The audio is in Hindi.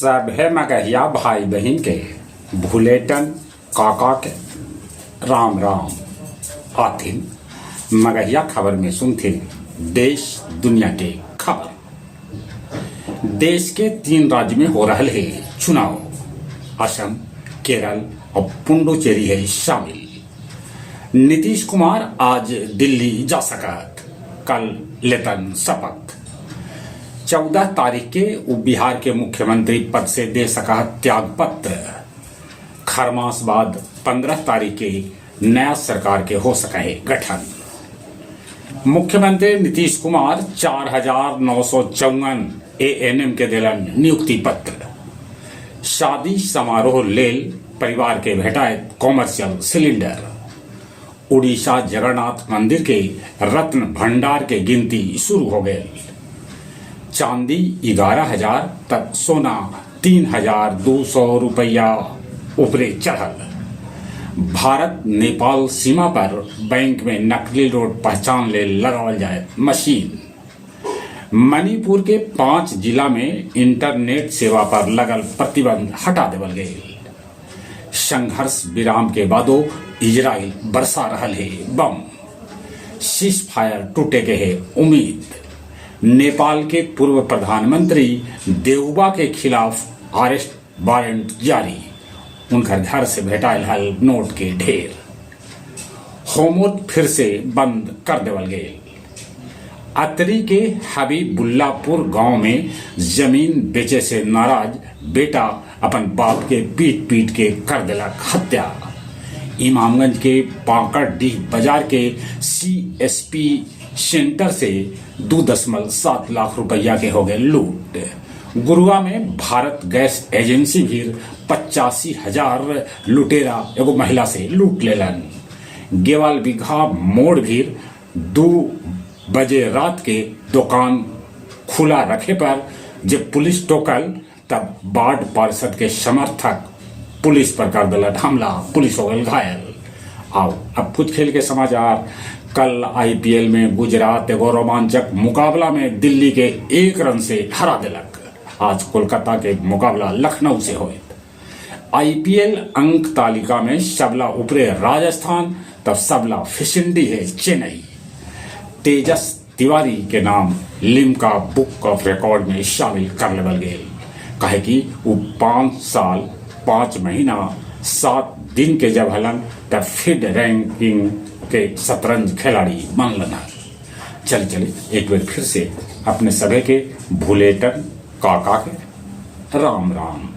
सभे मगहिया भाई बहन के भूलेटन काका के राम राम आथिन। मगहिया खबर में सुनथिन देश दुनिया के खबर। देश के 3 राज्य में हो रहा है चुनाव। असम, केरल और पुडुचेरी है शामिल। नीतीश कुमार आज दिल्ली जा सकत, कल लेतन शपथ। 14 तारीख के वो बिहार के मुख्यमंत्री पद से दे सका त्याग पत्र। खरमास बाद 15 तारीख के नया सरकार के हो सका है गठन। मुख्यमंत्री नीतीश कुमार 4954 ANM के दिलन नियुक्ति पत्र। शादी समारोह लेल परिवार के भेटायत कॉमर्शियल सिलेंडर। उड़ीसा जगन्नाथ मंदिर के रत्न भंडार के गिनती शुरू हो गई। चांदी 11,000 तक सोना 3,200 रुपया ऊपरे चढ़ल। भारत नेपाल सीमा पर बैंक में नकली नोट पहचान ले लगावल जाए मशीन। मणिपुर के 5 जिला में इंटरनेट सेवा पर लगल प्रतिबंध हटा देवल गए। संघर्ष विराम के बादो इजराइल बरसा रहल है बम। सीज फायर टूटे के है उम्मीद। नेपाल के पूर्व प्रधानमंत्री देउबा के खिलाफ अरेस्ट वारंट जारी। उनकर घर से भेटाइल हल नोट के ढेर। होमोद फिर से बंद कर देवल गए। अतरी के हबीबुल्लापुर गांव में जमीन बेचे से नाराज बेटा अपन बाप के पीट पीट के कर दिलक हत्या। इमामगंज के पाकड़डीह बाजार के CSP सेंटर से 2.7 लाख रुपया के हो गए लूट। गुरुआ में भारत गैस एजेंसी भी 85,000 लुटेरा एगो महिला से लूट लेलन। गेवाल बिघा मोड़ भी 2 बजे रात के दुकान खुला रखे पर जब पुलिस टोकल तब वार्ड पार्षद के समर्थक पुलिस पर कर दिला हमला। पुलिस हो गई घायल। आओ अब कुछ खेल के समाचार। कल IPL में गुजरात एगो रोमांचक मुकाबला में दिल्ली के 1 रन से हरा दिलक। आज कोलकाता के मुकाबला लखनऊ से हुए। IPL अंक तालिका में सबला ऊपरे राजस्थान तब सबला फिशिंडी है चेन्नई। तेजस तिवारी के नाम लिम्का बुक ऑफ रिकॉर्ड में शामिल कर लेवल गए। कहे कि वो 5 साल 5 महीना 7 दिन के जब हलन तब फिड रैंकिंग के शतरंज खिलाड़ी बनलन। चलिए एक बार फिर से अपने सभी के भूलेटन काका के राम राम।